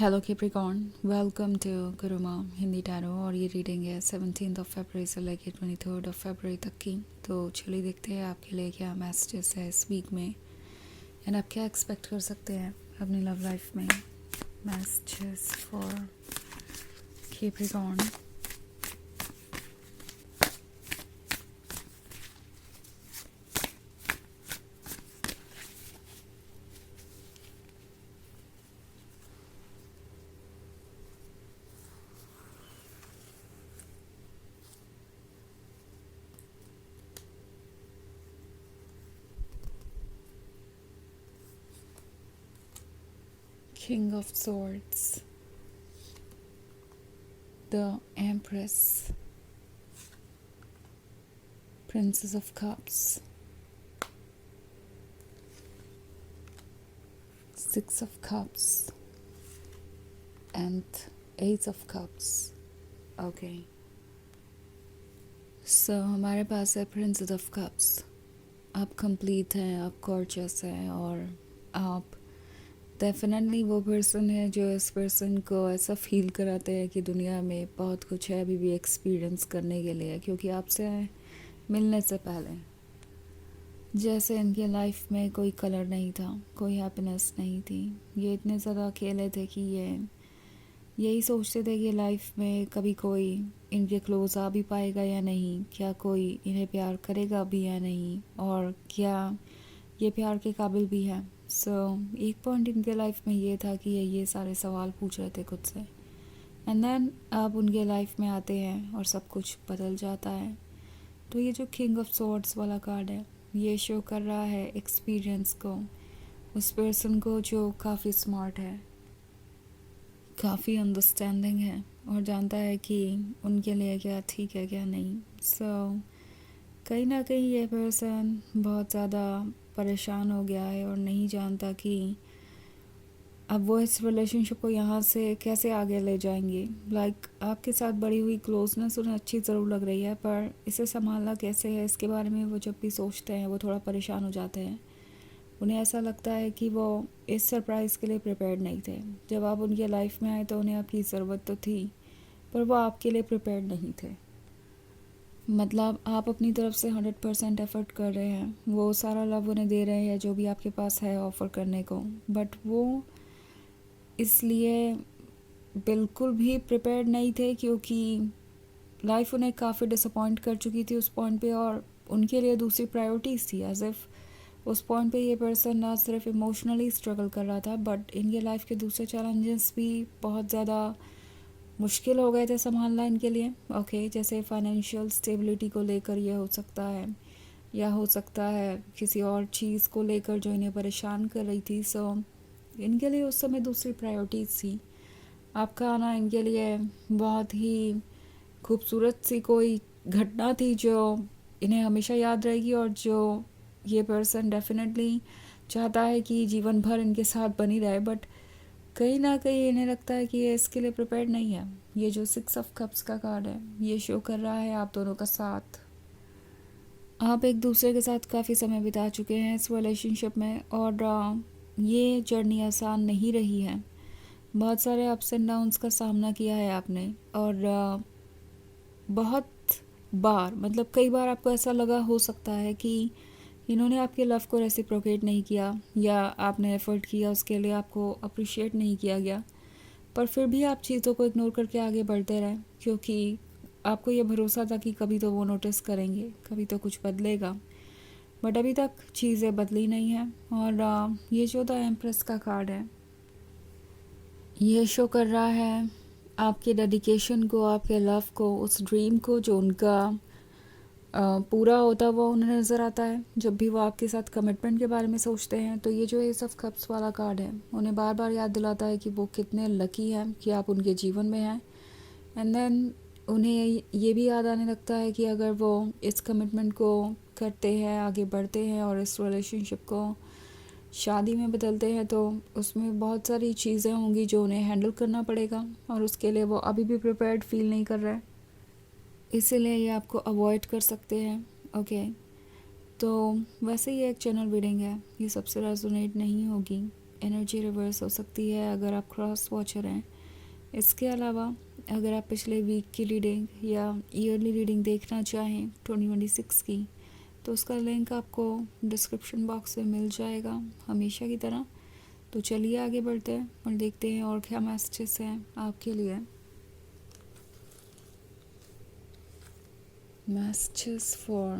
Hello Capricorn, welcome to Guruma Hindi tarot. और ये reading है 17 फरवरी से लेकर 23 फरवरी तक की। तो चलिए देखते हैं आपके लिए क्या मैसेजेस है इस वीक में एंड आप क्या एक्सपेक्ट कर सकते हैं अपनी लव लाइफ में। Messages for Capricorn. King of Swords, the Empress, Princess of Cups, Six of Cups and Ace of Cups. Okay. So हमारे पास है Princess of Cups। आप कंप्लीट हैं, आप गॉर्जियस हैं और आप डेफिनेटली वो पर्सन है जो इस पर्सन को ऐसा फील कराते हैं कि दुनिया में बहुत कुछ है अभी भी एक्सपीरियंस करने के लिए, क्योंकि आपसे मिलने से पहले जैसे इनकी लाइफ में कोई कलर नहीं था, कोई हैप्पीनेस नहीं थी। ये इतने ज़्यादा अकेले थे कि ये यही सोचते थे कि लाइफ में कभी कोई इनके क्लोज आ भी पाएगा या नहीं, क्या कोई इन्हें प्यार करेगा भी या नहीं, और क्या ये प्यार के काबिल भी है। एक पॉइंट इनके लाइफ में ये था कि ये सारे सवाल पूछ रहे थे खुद से, एंड देन आप उनके लाइफ में आते हैं और सब कुछ बदल जाता है। तो ये जो किंग ऑफ सॉर्ड्स वाला कार्ड है, ये शो कर रहा है एक्सपीरियंस को, उस पर्सन को जो काफ़ी स्मार्ट है, काफ़ी अंडरस्टैंडिंग है और जानता है कि उनके लिए क्या ठीक है क्या नहीं। कहीं ना कहीं ये पर्सन बहुत ज़्यादा परेशान हो गया है और नहीं जानता कि अब वो इस रिलेशनशिप को यहाँ से कैसे आगे ले जाएंगे। आपके साथ बढ़ी हुई क्लोजनेस उन्हें अच्छी ज़रूर लग रही है, पर इसे संभालना कैसे है इसके बारे में वो जब भी सोचते हैं वो थोड़ा परेशान हो जाते हैं। उन्हें ऐसा लगता है कि वो इस सरप्राइज़ के लिए प्रिपेयर्ड नहीं थे। जब आप उनकी लाइफ में आए तो उन्हें आपकी ज़रूरत तो थी, पर वो आपके लिए प्रिपेयर्ड नहीं थे। मतलब आप अपनी तरफ से 100% एफर्ट कर रहे हैं, वो सारा लव उन्हें दे रहे हैं जो भी आपके पास है ऑफ़र करने को, बट वो इसलिए बिल्कुल भी प्रिपेयर्ड नहीं थे, क्योंकि लाइफ उन्हें काफ़ी डिसअपॉइंट कर चुकी थी उस पॉइंट पे, और उनके लिए दूसरी प्रायोरिटीज़ थी। एज इफ़ उस पॉइंट पे ये पर्सन ना सिर्फ इमोशनली स्ट्रगल कर रहा था, बट इनके लाइफ के दूसरे चैलेंजेस भी बहुत ज़्यादा मुश्किल हो गए थे संभालना इनके लिए। ओके, जैसे फाइनेंशियल स्टेबिलिटी को लेकर ये हो सकता है, या हो सकता है किसी और चीज़ को लेकर जो इन्हें परेशान कर रही थी। इनके लिए उस समय दूसरी प्रायोरिटीज़ थी। आपका आना इनके लिए बहुत ही खूबसूरत सी कोई घटना थी जो इन्हें हमेशा याद रहेगी, और जो ये पर्सन डेफिनेटली चाहता है कि जीवन भर इनके साथ बनी रहे, बट कहीं ना कहीं इन्हें लगता है कि ये इसके लिए प्रिपेयर्ड नहीं है। ये जो 6 ऑफ कप्स का कार्ड है ये शो कर रहा है आप दोनों का साथ। आप एक दूसरे के साथ काफ़ी समय बिता चुके हैं इस रिलेशनशिप में, और ये जर्नी आसान नहीं रही है। बहुत सारे अप्स एंड डाउन्स का सामना किया है आपने, और बहुत बार, मतलब कई बार आपको ऐसा लगा हो सकता है कि इन्होंने आपके लव को रेसिप्रोकेट नहीं किया, या आपने एफर्ट किया उसके लिए आपको अप्रिशिएट नहीं किया गया, पर फिर भी आप चीज़ों को इग्नोर करके आगे बढ़ते रहे, क्योंकि आपको ये भरोसा था कि कभी तो वो नोटिस करेंगे, कभी तो कुछ बदलेगा। बट अभी तक चीज़ें बदली नहीं हैं। और ये जो द एम्प्रेस का कार्ड है ये शो कर रहा है आपके डेडिकेशन को, आपके लव को, उस ड्रीम को जो उनका पूरा होता हुआ उन्हें नज़र आता है जब भी वो आपके साथ कमिटमेंट के बारे में सोचते हैं। तो ये जो एस ऑफ कप्स वाला कार्ड है उन्हें बार बार याद दिलाता है कि वो कितने लकी हैं कि आप उनके जीवन में हैं। एंड देन उन्हें ये भी याद आने लगता है कि अगर वो इस कमिटमेंट को करते हैं, आगे बढ़ते हैं और इस रिलेशनशिप को शादी में बदलते हैं, तो उसमें बहुत सारी चीज़ें होंगी जो उन्हें हैंडल करना पड़ेगा, और उसके लिए वो अभी भी प्रिपेयर्ड फील नहीं कर रहा है, इसीलिए ये आपको अवॉइड कर सकते हैं। ओके, तो वैसे ये एक जनरल रीडिंग है, ये सबसे रेजोनेट नहीं होगी, एनर्जी रिवर्स हो सकती है अगर आप क्रॉस वॉचर हैं। इसके अलावा अगर आप पिछले वीक की रीडिंग या ईयरली रीडिंग देखना चाहें 2026 की, तो उसका लिंक आपको डिस्क्रिप्शन बॉक्स में मिल जाएगा हमेशा की तरह। तो चलिए आगे बढ़ते हैं और देखते हैं और क्या मैसेजेस हैं आपके लिए। Messages for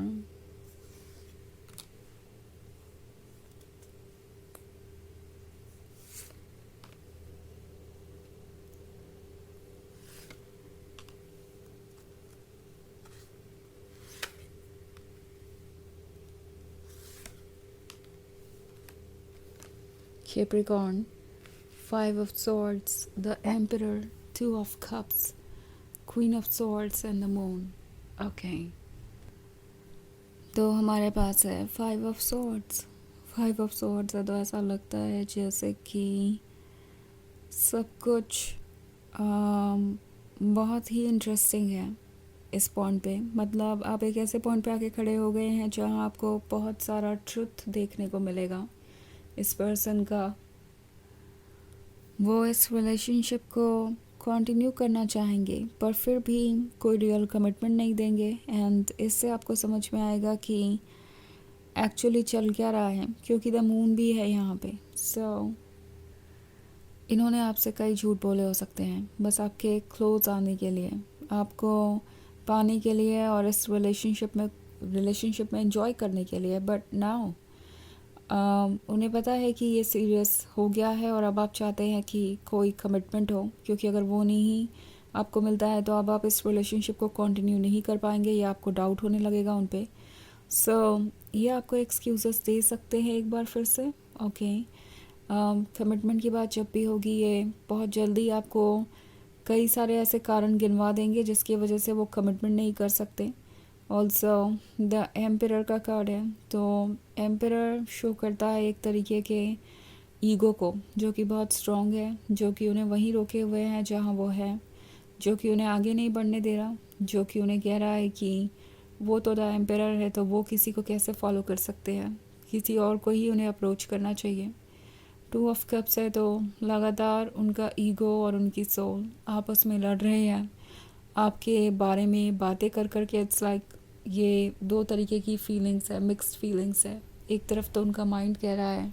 Capricorn, 5 of Swords, the Emperor, 2 of Cups, Queen of Swords and the Moon. Okay. तो हमारे पास है 5 of Swords। 5 of Swords है तो ऐसा लगता है जैसे कि सब कुछ बहुत ही इंटरेस्टिंग है इस पॉइंट पे। मतलब आप एक ऐसे पॉइंट पे आके खड़े हो गए हैं जहाँ आपको बहुत सारा ट्रुथ देखने को मिलेगा इस पर्सन का। वो इस रिलेशनशिप को कंटिन्यू करना चाहेंगे पर फिर भी कोई रियल कमिटमेंट नहीं देंगे। एंड इससे आपको समझ में आएगा कि एक्चुअली चल क्या रहा है, क्योंकि द मून भी है यहाँ पे। सो इन्होंने आपसे कई झूठ बोले हो सकते हैं बस आपके क्लोज आने के लिए, आपको पाने के लिए और इस रिलेशनशिप में एंजॉय करने के लिए। बट नाउ उन्हें पता है कि ये सीरियस हो गया है और अब आप चाहते हैं कि कोई कमिटमेंट हो, क्योंकि अगर वो नहीं आपको मिलता है तो अब आप इस रिलेशनशिप को कंटिन्यू नहीं कर पाएंगे या आपको डाउट होने लगेगा उन पे। सो ये आपको एक्सक्यूज़ेस दे सकते हैं एक बार फिर से। ओके, कमिटमेंट की बात जब भी होगी ये बहुत जल्दी आपको कई सारे ऐसे कारण गिनवा देंगे जिसकी वजह से वो कमिटमेंट नहीं कर सकते। ऑल्सो द एम्परर का कार्ड है, तो एम्परर शो करता है एक तरीके के ईगो को जो कि बहुत स्ट्रॉन्ग है, जो कि उन्हें वहीं रोके हुए हैं जहाँ वो है, जो कि उन्हें आगे नहीं बढ़ने दे रहा, जो कि उन्हें कह रहा है कि वो तो द एम्परर है तो वो किसी को कैसे फॉलो कर सकते हैं, किसी और को ही उन्हें अप्रोच करना चाहिए। 2 ऑफ कप्स है तो लगातार उनका ईगो और उनकी सोल आपस में लड़ रहे हैं आपके बारे में बातें कर कर के। इट्स लाइक ये दो तरीके की फीलिंग्स है, मिक्स्ड फीलिंग्स है। एक तरफ तो उनका माइंड कह रहा है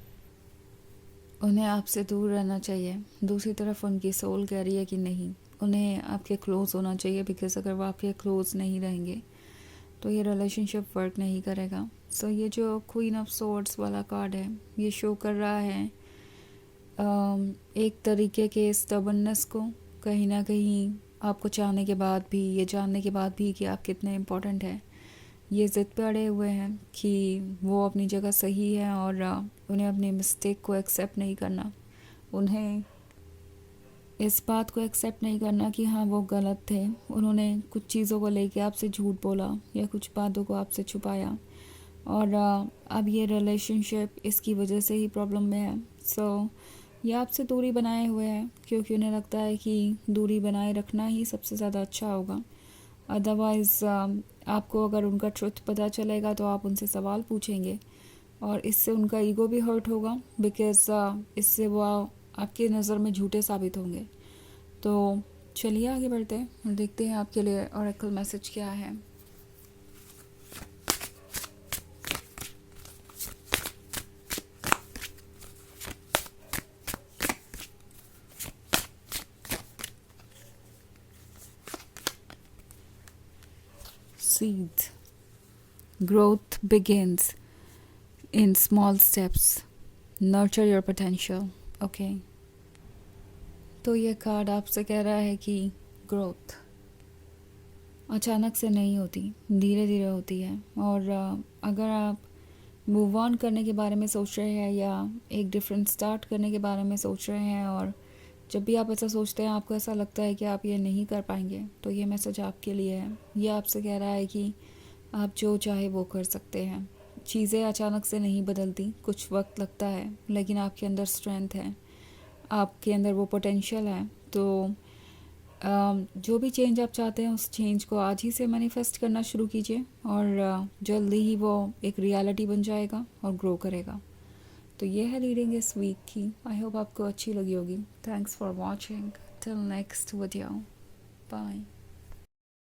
उन्हें आपसे दूर रहना चाहिए, दूसरी तरफ उनकी सोल कह रही है कि नहीं, उन्हें आपके क्लोज़ होना चाहिए, बिकॉज़ अगर वो आपके क्लोज़ नहीं रहेंगे तो ये रिलेशनशिप वर्क नहीं करेगा। सो ये जो क्वीन ऑफ सोर्ड्स वाला कार्ड है ये शो कर रहा है एक तरीके के स्टबर्ननेस को, कहीं ना कहीं आपको चाहने के बाद भी, ये जानने के बाद भी कि आप कितने इम्पोर्टेंट हैं, ये ज़िद पे अड़े हुए हैं कि वो अपनी जगह सही है और उन्हें अपनी मिस्टेक को एक्सेप्ट नहीं करना, उन्हें इस बात को एक्सेप्ट नहीं करना कि हाँ वो गलत थे, उन्होंने कुछ चीज़ों को लेके आपसे झूठ बोला या कुछ बातों को आपसे छुपाया और अब ये रिलेशनशिप इसकी वजह से ही प्रॉब्लम में है। सो ये आपसे दूरी बनाए हुए हैं क्योंकि उन्हें लगता है कि दूरी बनाए रखना ही सबसे ज़्यादा अच्छा होगा। अदरवाइज़ आपको अगर उनका ट्रुथ पता चलेगा तो आप उनसे सवाल पूछेंगे और इससे उनका ईगो भी हर्ट होगा, बिकॉज़ इससे वो आपकी नज़र में झूठे साबित होंगे। तो चलिए आगे बढ़ते हैं और देखते हैं आपके लिए ऑरेकल मैसेज क्या है। Seed. Growth begins in small steps. Nurture your potential. Okay. तो ये कार्ड आपसे कह रहा है कि ग्रोथ अचानक से नहीं होती, धीरे धीरे होती है। और अगर आप मूव ऑन करने के बारे में सोच रहे हैं या एक डिफरेंट स्टार्ट करने के बारे में सोच रहे हैं और जब भी आप ऐसा सोचते हैं आपको ऐसा लगता है कि आप ये नहीं कर पाएंगे, तो ये मैसेज आपके लिए है। ये आपसे कह रहा है कि आप जो चाहे वो कर सकते हैं। चीज़ें अचानक से नहीं बदलती, कुछ वक्त लगता है, लेकिन आपके अंदर स्ट्रेंथ है, आपके अंदर वो पोटेंशियल है। तो जो भी चेंज आप चाहते हैं उस चेंज को आज ही से मैनिफेस्ट करना शुरू कीजिए और जल्दी ही वो एक रियलिटी बन जाएगा और ग्रो करेगा। तो ये है रीडिंग इस वीक की। आई होप आपको अच्छी लगी होगी। Thanks for watching. Till next video, bye.